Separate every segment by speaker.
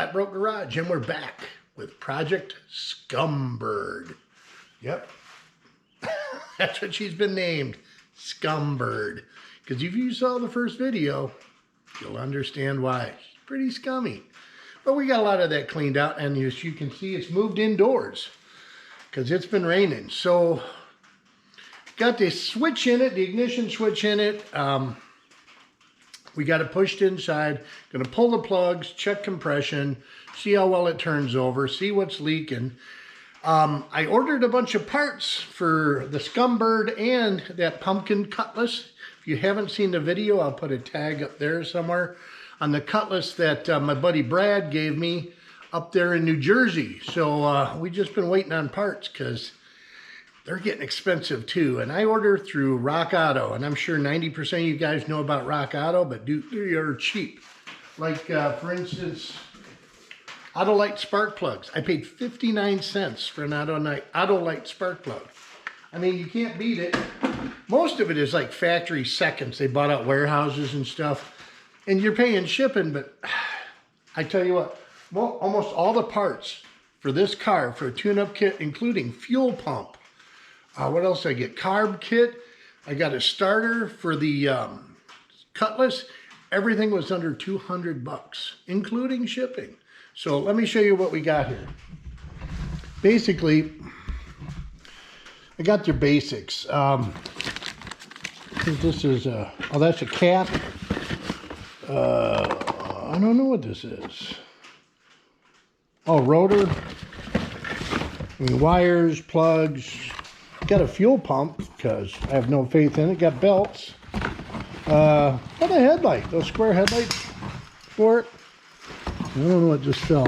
Speaker 1: Flatbroke Garage, and we're back with Project Scumbird. Yep, that's what she's been named, Scumbird. Because if you saw the first video, you'll understand why. She's pretty scummy. But we got a lot of that cleaned out, and as you can see, it's moved indoors because it's been raining. So, got the switch in it, the ignition switch in it. We got it pushed inside. Gonna pull the plugs, check compression, see how well it turns over, see what's leaking. I ordered a bunch of parts for the Scumbird and that pumpkin cutlass. If you haven't seen the video, I'll put a tag up there somewhere on the cutlass that my buddy Brad gave me up there in New Jersey. So we just been waiting on parts because they're getting expensive too. And I order through Rock Auto, and I'm sure 90% of you guys know about Rock Auto, but they are cheap. Like for instance, Autolite spark plugs. I paid 59 cents for an Autolite spark plug. I mean, you can't beat it. Most of it is like factory seconds. They bought out warehouses and stuff. And you're paying shipping, but I tell you what, well, almost all the parts for this car, for a tune-up kit, including fuel pump. What else did I get? Carb kit. I got a starter for the cutlass. Everything was under 200 bucks, including shipping. So let me show you what we got here. Basically, I got your basics. This is oh, that's a cap. I don't know what this is. Oh, rotor. I mean, wires, plugs. Got a fuel pump because I have no faith in it. Got belts. Got a headlight. Those square headlights for it. I don't know what just fell.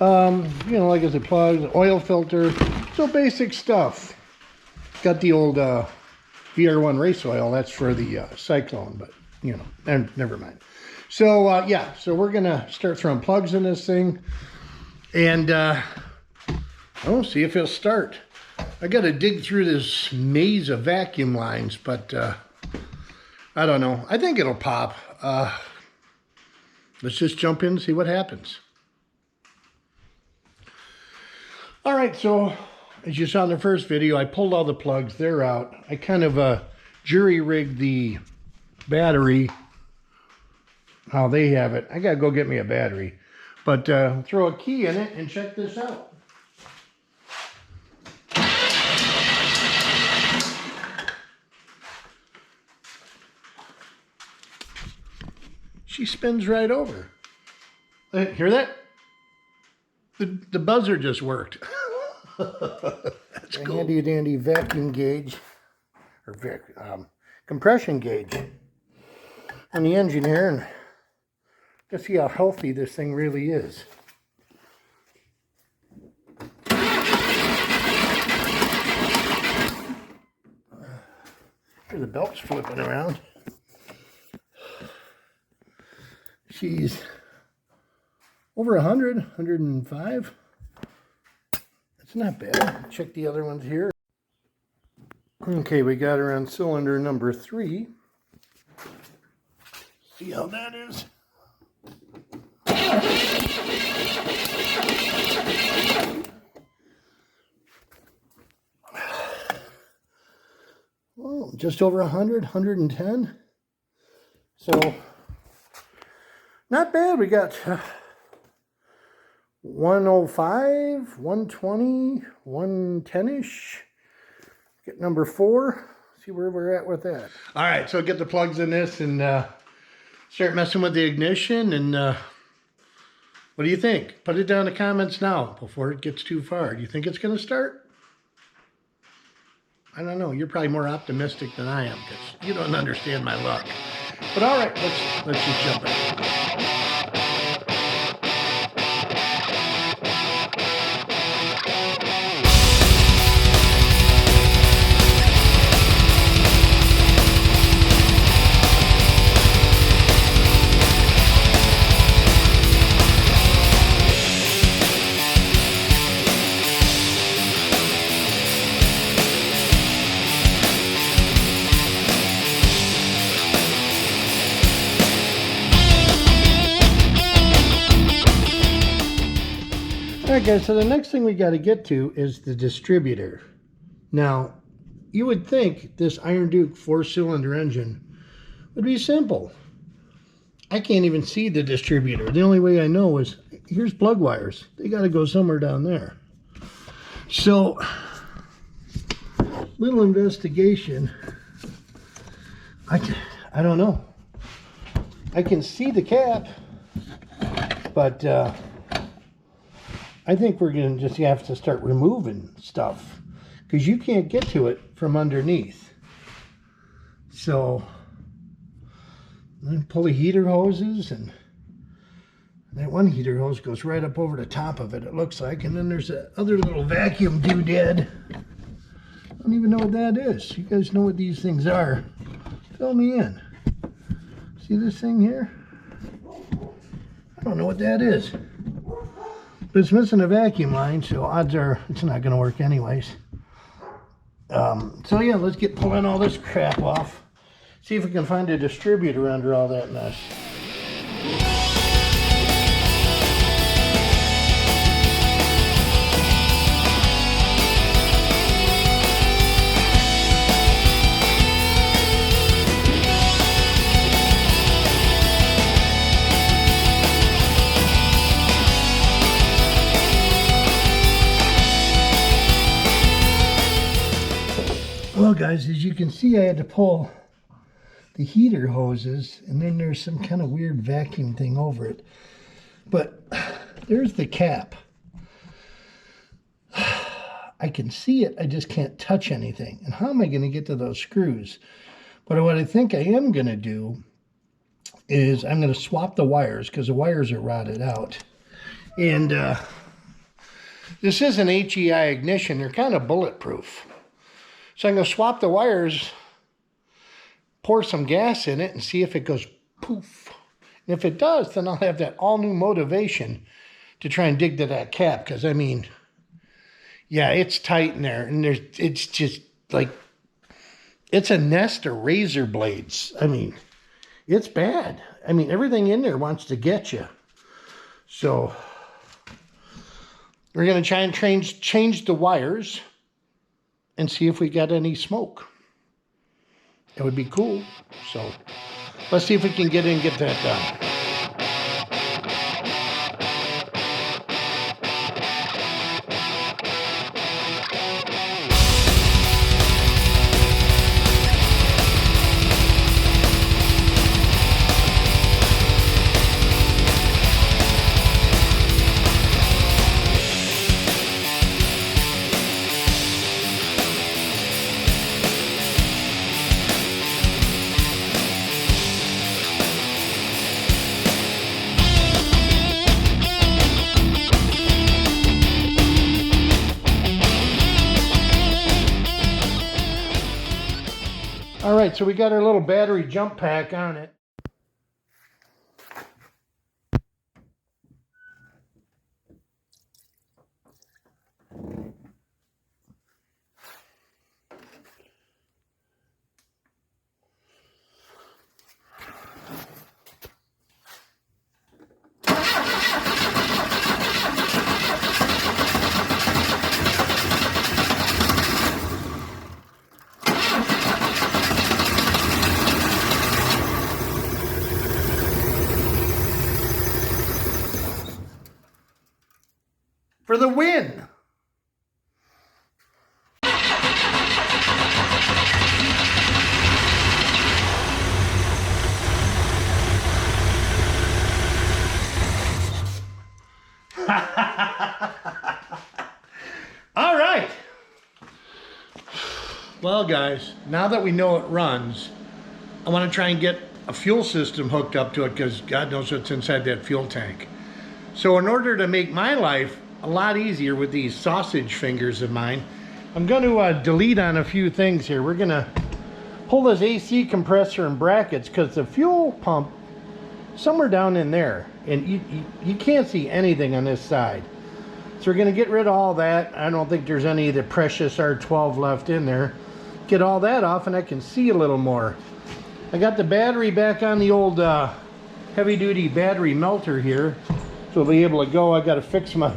Speaker 1: You know, like I said, plugs, oil filter. So basic stuff. Got the old VR1 race oil. That's for the Cyclone, but you know, and never mind. So yeah, so we're gonna start throwing plugs in this thing, and I don't see if it'll start. I got to dig through this maze of vacuum lines, but I don't know. I think it'll pop. Let's just jump in and see what happens. All right, so as you saw in the first video, I pulled all the plugs. They're out. I kind of jury-rigged the battery, how they have it. I got to go get me a battery. But throw a key in it and check this out. She spins right over. Hear that? The buzzer just worked. That's cool. Handy dandy vacuum gauge, or compression gauge on the engine here, and just see how healthy this thing really is. Here's the belts flipping around. She's over 100, 105. That's not bad. Check the other ones here. Okay, we got her on cylinder number 3. See how that is? Well, just over 100, 110. So, not bad. We got 105, 120, 110-ish. Get number 4. See where we're at with that. All right, so get the plugs in this and start messing with the ignition. And what do you think? Put it down in the comments now before it gets too far. Do you think it's going to start? I don't know. You're probably more optimistic than I am because you don't understand my luck. But all right, let's just jump in. Alright guys, so the next thing we got to get to is the distributor. Now, you would think this Iron Duke 4-cylinder engine would be simple. I can't even see the distributor. The only way I know is, here's plug wires. They got to go somewhere down there. So, little investigation. I don't know. I can see the cap, but I think we're going to just have to start removing stuff because you can't get to it from underneath. So, then pull the heater hoses, and that one heater hose goes right up over the top of it, it looks like. And then there's that other little vacuum doodad. I don't even know what that is. You guys know what these things are. Fill me in. See this thing here? I don't know what that is. But it's missing a vacuum line, so odds are it's not going to work anyways. So yeah, let's get pulling all this crap off. See if we can find a distributor under all that mess. Well guys, as you can see, I had to pull the heater hoses, and then there's some kind of weird vacuum thing over it. But there's the cap. I can see it, I just can't touch anything. And how am I going to get to those screws? But what I think I am going to do is I'm going to swap the wires, because the wires are rotted out. And this is an HEI ignition. They're kind of bulletproof. So I'm going to swap the wires, pour some gas in it, and see if it goes poof. And if it does, then I'll have that all new motivation to try and dig to that cap. Because, I mean, yeah, it's tight in there. And it's just like, it's a nest of razor blades. I mean, it's bad. I mean, everything in there wants to get you. So we're going to try and change the wires and see if we got any smoke. It would be cool. So let's see if we can get in and get that done. All right, so we got our little battery jump pack on it. For the win! All right. Well, guys, now that we know it runs, I want to try and get a fuel system hooked up to it, because God knows what's inside that fuel tank. So in order to make my life a lot easier with these sausage fingers of mine, I'm going to delete on a few things here. We're going to pull this AC compressor and brackets, because the fuel pump somewhere down in there, and you can't see anything on this side. So we're going to get rid of all that. I don't think there's any of the precious R12 left in there. Get all that off and I can see a little more. I got the battery back on the old heavy duty battery melter here, so we'll be able to go. I got to fix my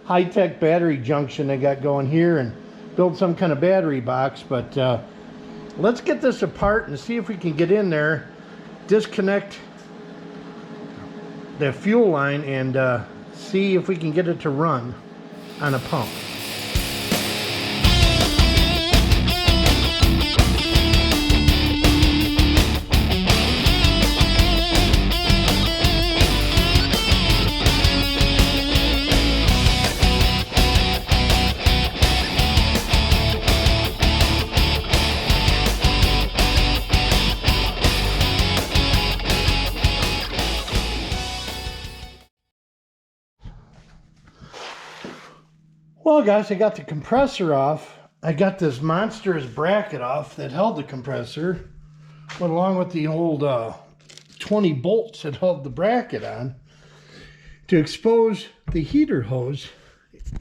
Speaker 1: high-tech battery junction they got going here and build some kind of battery box. But let's get this apart and see if we can get in there, disconnect the fuel line, and see if we can get it to run on a pump. Well, guys, I got the compressor off. I got this monstrous bracket off that held the compressor, went along with the old 20 bolts that held the bracket on to expose the heater hose.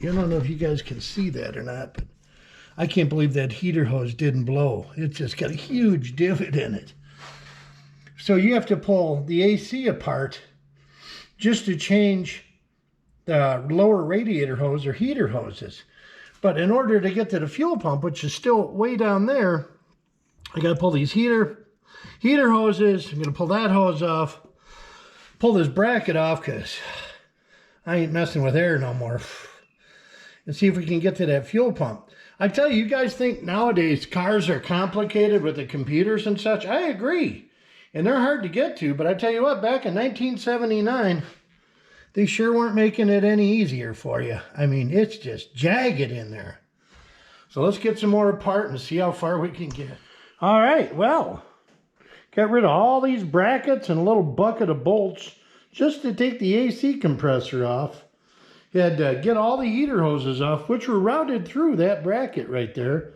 Speaker 1: I don't know if you guys can see that or not, but I can't believe that heater hose didn't blow. It's just got a huge divot in it. So you have to pull the AC apart just to change the lower radiator hose or heater hoses. But in order to get to the fuel pump, which is still way down there, I got to pull these heater hoses. I'm going to pull that hose off, pull this bracket off, because I ain't messing with air no more, and see if we can get to that fuel pump. I tell you, you guys think nowadays cars are complicated with the computers and such. I agree, and they're hard to get to, but I tell you what, back in 1979, they sure weren't making it any easier for you. I mean, it's just jagged in there. So let's get some more apart and see how far we can get. All right, well, got rid of all these brackets and a little bucket of bolts just to take the AC compressor off. You had to get all the heater hoses off, which were routed through that bracket right there.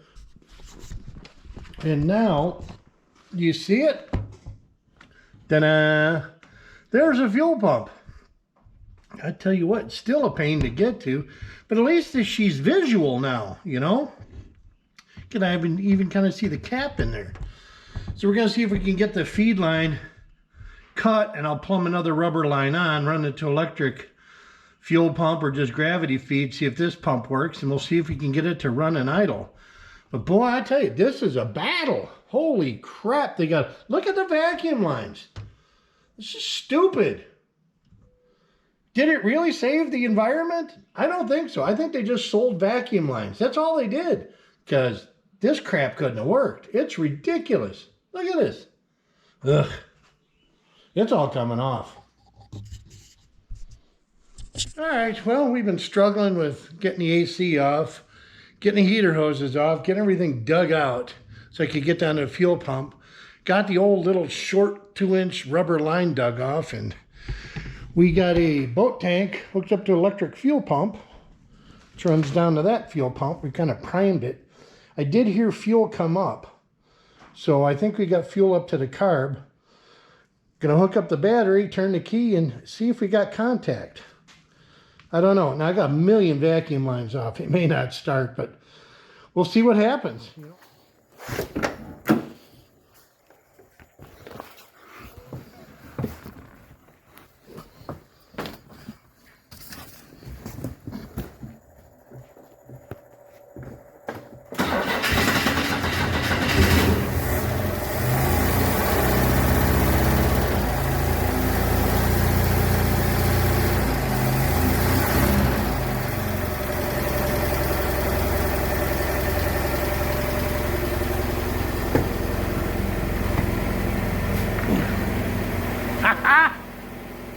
Speaker 1: And now, do you see it? Ta-da! There's a fuel pump. I tell you what, it's still a pain to get to, but at least she's visual now, you know? Can I even kind of see the cap in there? So we're going to see if we can get the feed line cut, and I'll plumb another rubber line on, run it to electric fuel pump or just gravity feed, see if this pump works, and we'll see if we can get it to run and idle. But boy, I tell you, this is a battle. Holy crap, look at the vacuum lines. This is stupid. Did it really save the environment? I don't think so. I think they just sold vacuum lines. That's all they did, because this crap couldn't have worked. It's ridiculous. Look at this. Ugh. It's all coming off. All right, well, we've been struggling with getting the AC off, getting the heater hoses off, getting everything dug out so I could get down to the fuel pump. Got the old little short 2-inch rubber line dug off, and we got a boat tank hooked up to an electric fuel pump, which runs down to that fuel pump. We kind of primed it. I did hear fuel come up, so I think we got fuel up to the carb. Gonna hook up the battery, turn the key, and see if we got contact. I don't know. Now I got a million vacuum lines off. It may not start, but we'll see what happens.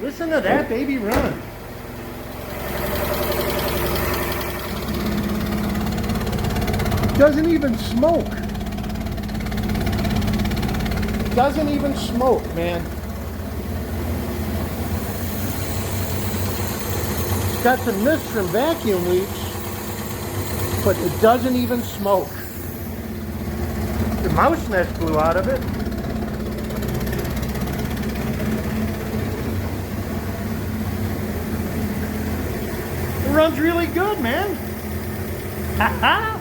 Speaker 1: Listen to that baby run. Doesn't even smoke. Doesn't even smoke, man. It's got some mist from vacuum leaks, but it doesn't even smoke. The mouse nest blew out of it. It runs really good, man. Ha ha!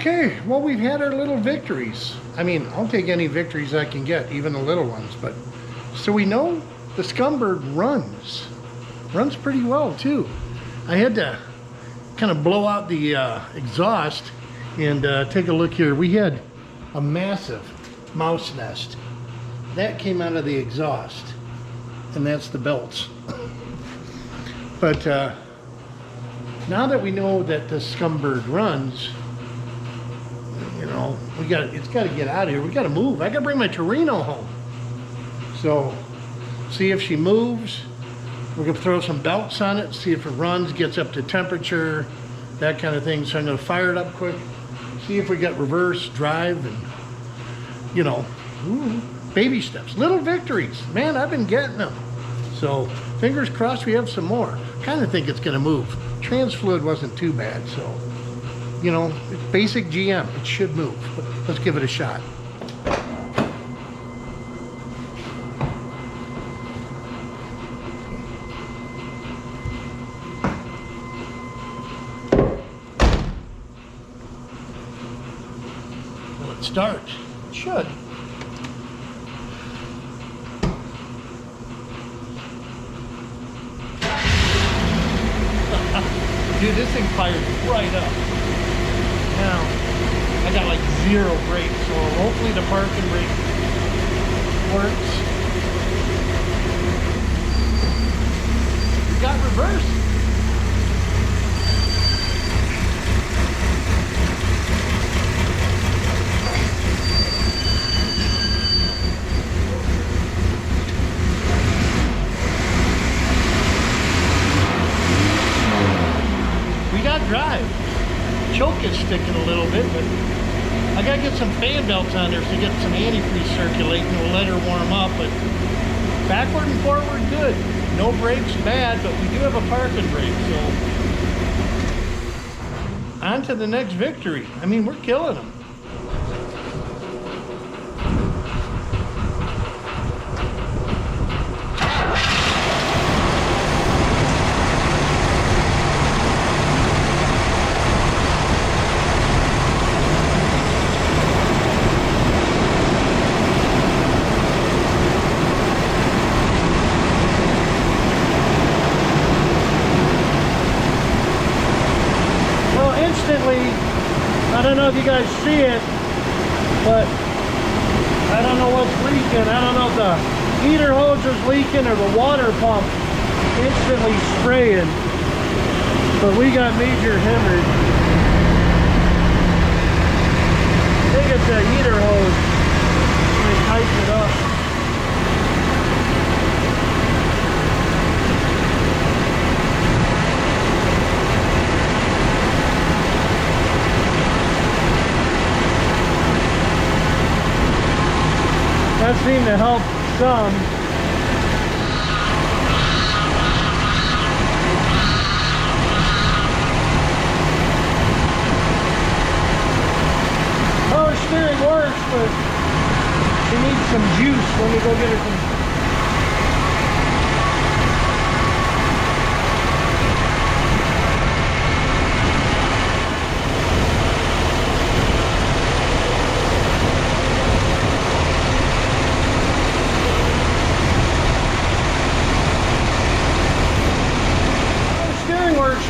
Speaker 1: Okay, well, we've had our little victories. I mean, I'll take any victories I can get, even the little ones. But so we know the Scumbird runs pretty well too. I had to kind of blow out the exhaust and take a look here. We had a massive mouse nest that came out of the exhaust, and that's the belts. But now that we know that the Scumbird runs, you know, it's got to get out of here. We got to move. I got to bring my Torino home. So, see if she moves. We're going to throw some belts on it, see if it runs, gets up to temperature, that kind of thing. So I'm going to fire it up quick, see if we got reverse drive, and, you know, baby steps, little victories. Man, I've been getting them. So fingers crossed we have some more. Kind of think it's going to move. Trans fluid wasn't too bad, so, you know, it's basic GM. It should move. But let's give it a shot. Will it start? It should. Dude, this thing fired right up. Now, I got like 0 brakes, so hopefully the parking brake works. We got reverse. Drive. Choke is sticking a little bit, but I gotta get some fan belts on there to get some antifreeze circulating. We'll let her warm up, but backward and forward good. No brakes bad, but we do have a parking brake, so on to the next victory. I mean, we're killing them. I don't know if you guys see it, but I don't know what's leaking. I don't know if the heater hose is leaking or the water pump instantly spraying, but we got major hemorrhage. I think it's the heater hose. Let me tighten it up. That seemed to help some. Power steering works, but she needs some juice when we go get her some.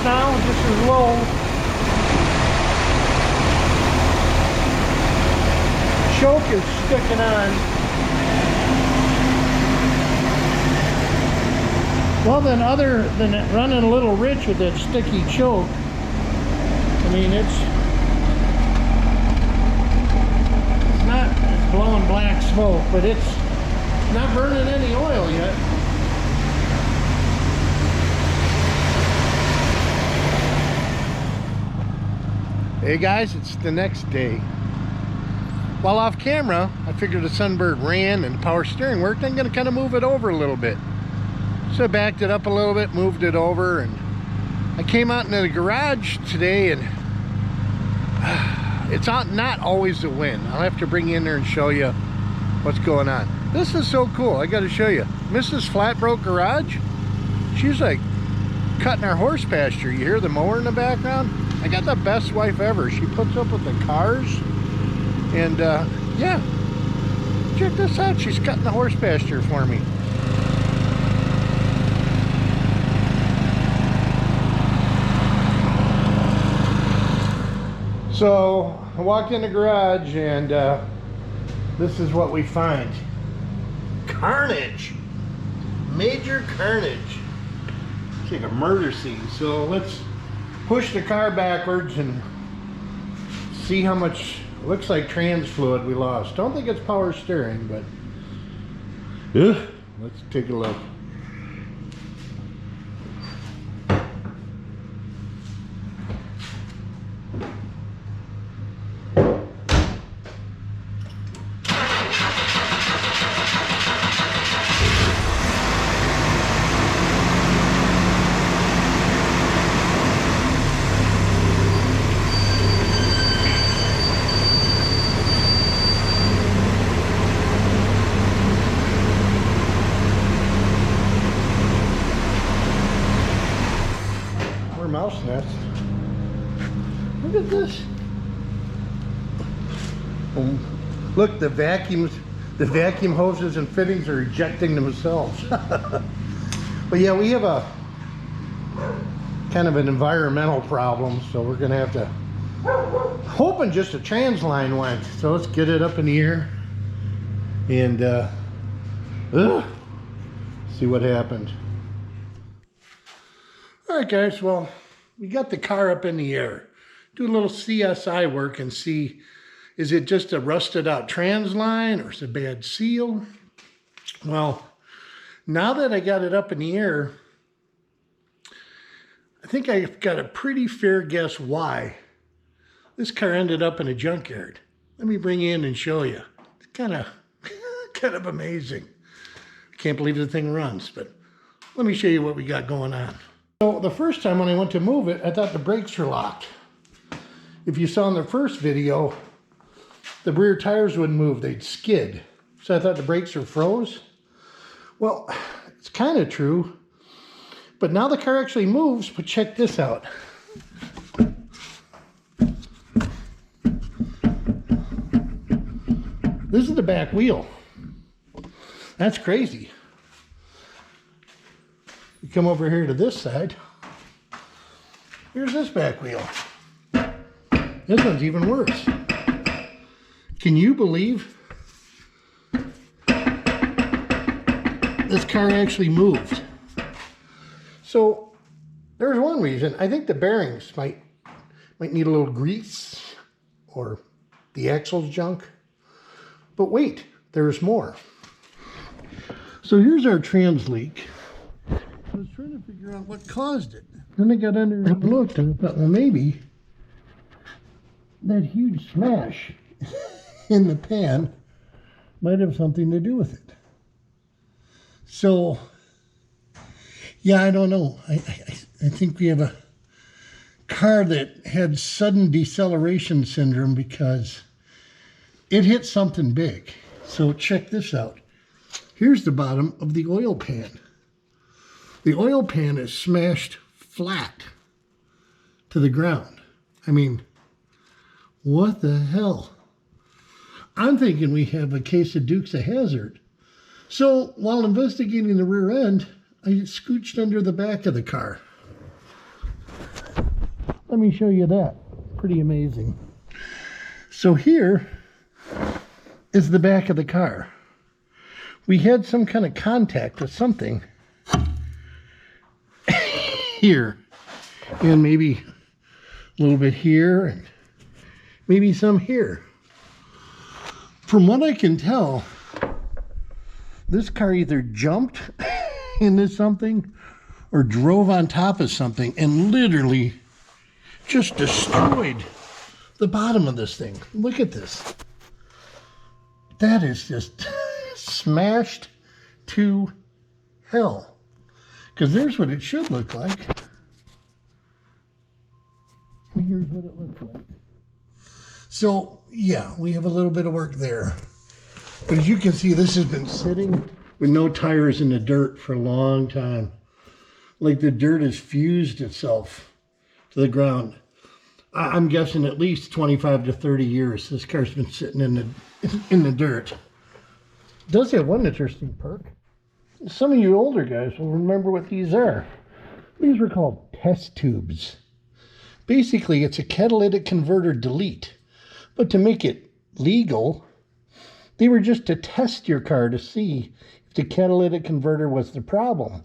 Speaker 1: Now, just as low. Choke is sticking on. Well, then other than running a little rich with that sticky choke, I mean, it's blowing black smoke, but it's not burning any oil yet. Hey guys, it's the next day. While off camera, I figured the Sunbird ran and the power steering worked. I'm going to kind of move it over a little bit. So I backed it up a little bit, moved it over, and I came out into the garage today, and it's not always a win. I'll have to bring you in there and show you what's going on. This is so cool. I got to show you. Mrs. Flatbroke Garage, she's like cutting our horse pasture. You hear the mower in the background? I got the best wife ever. She puts up with the cars. And yeah, check this out. She's cutting the horse pasture for me. So I walked in the garage and this is what we find. Carnage. Major carnage. It's like a murder scene. So let's push the car backwards and see how much, looks like trans fluid we lost. Don't think it's power steering, but let's take a look. Mouse nest. Look at this. Look, the vacuum hoses and fittings are ejecting themselves. But yeah, we have a kind of an environmental problem, so we're gonna have to, hoping just a trans line went. So let's get it up in the air and see what happened. All right, guys, well, we got the car up in the air. Do a little CSI work and see, is it just a rusted out trans line or is it a bad seal? Well, now that I got it up in the air, I think I've got a pretty fair guess why this car ended up in a junkyard. Let me bring you in and show you. It's kind of amazing. I can't believe the thing runs, but let me show you what we got going on. So the first time when I went to move it, I thought the brakes were locked. If you saw in the first video, the rear tires wouldn't move, they'd skid. So I thought the brakes were froze. Well, it's kind of true, but now the car actually moves, but check this out. This is the back wheel. That's crazy. You come over here to this side. Here's this back wheel. This one's even worse. Can you believe this car actually moved? So there's one reason. I think the bearings might need a little grease or the axle's junk. But wait, there's more. So here's our trans leak. I was trying to figure out what caused it. Then I got under and looked and thought, well, maybe that huge smash in the pan might have something to do with it. So, yeah, I don't know. I think we have a car that had sudden deceleration syndrome because it hit something big. So check this out. Here's the bottom of the oil pan. The oil pan is smashed flat to the ground. I mean, what the hell? I'm thinking we have a case of Dukes of Hazzard. So while investigating the rear end, I scooched under the back of the car. Let me show you that. Pretty amazing. So here is the back of the car. We had some kind of contact with something here, and maybe a little bit here, and maybe some here. From what I can tell, this car either jumped into something or drove on top of something and literally just destroyed the bottom of this thing. Look at this. That is just smashed to hell. Because there's what it should look like. And here's what it looks like. So, yeah, we have a little bit of work there. But as you can see, this has been sitting with no tires in the dirt for a long time. Like the dirt has fused itself to the ground. I'm guessing at least 25 to 30 years this car's been sitting in the dirt. It does have one interesting perk. Some of you older guys will remember what these are. These were called test tubes. Basically, it's a catalytic converter delete. But to make it legal, they were just to test your car to see if the catalytic converter was the problem.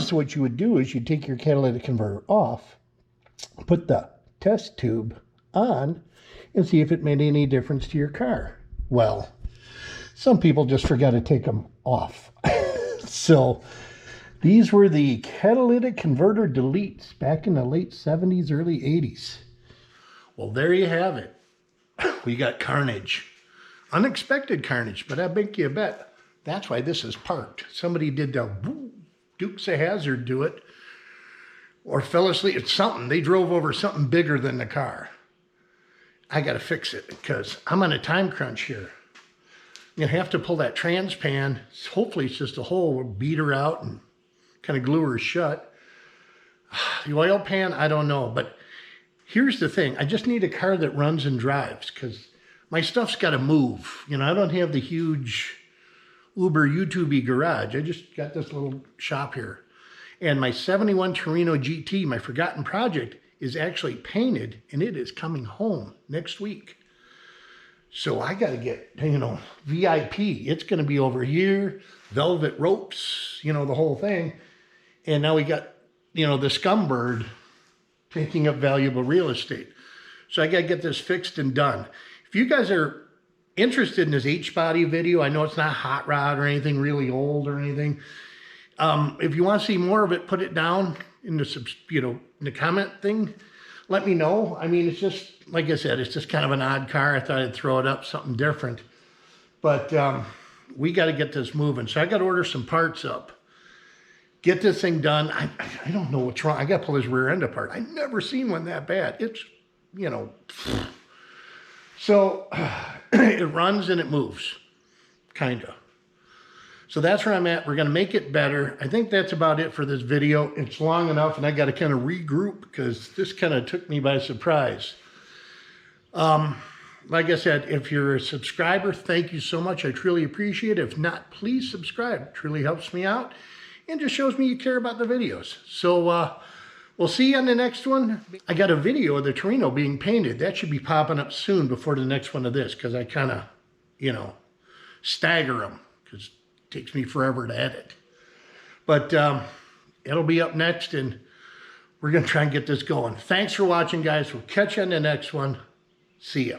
Speaker 1: So what you would do is you'd take your catalytic converter off, put the test tube on, and see if it made any difference to your car. Well, some people just forgot to take them off. So these were the catalytic converter deletes back in the late 70s, early 80s. Well, there you have it. We got carnage. Unexpected carnage, but I bet you a bet that's why this is parked. Somebody did the Dukes of Hazzard do it, or fell asleep. It's something. They drove over something bigger than the car. I got to fix it because I'm on a time crunch here. I'm going to have to pull that trans pan. Hopefully it's just a hole. We'll beat her out and kind of glue her shut. The oil pan, I don't know. But here's the thing. I just need a car that runs and drives because my stuff's got to move. You know, I don't have the huge Uber YouTube-y garage. I just got this little shop here. And my 71 Torino GT, my forgotten project, is actually painted and it is coming home next week. So I got to get, you know, VIP. It's going to be over here, velvet ropes, you know, the whole thing. And now we got, you know, the scumbird taking up valuable real estate. So I got to get this fixed and done. If you guys are interested in this H-body video, I know it's not hot rod or anything really old or anything. If you want to see more of it, put it down in the, you know, in the comment thing. Let me know. I mean, it's just, like I said, it's just kind of an odd car. I thought I'd throw it up, something different. But we got to get this moving. So I got to order some parts up. Get this thing done. I don't know what's wrong. I got to pull this rear end apart. I've never seen one that bad. It's, you know. So it runs and it moves, kind of. So that's where I'm at. We're going to make it better. I think that's about it for this video. It's long enough, and I got to kind of regroup because this kind of took me by surprise. Like I said, if you're a subscriber, thank you so much. I truly appreciate it. If not, please subscribe. It truly helps me out and just shows me you care about the videos. So we'll see you on the next one. I got a video of the Torino being painted. That should be popping up soon before the next one of this because I kind of, you know, stagger them because takes me forever to edit. But it'll be up next, and we're going to try and get this going. Thanks for watching, guys. We'll catch you on the next one. See ya.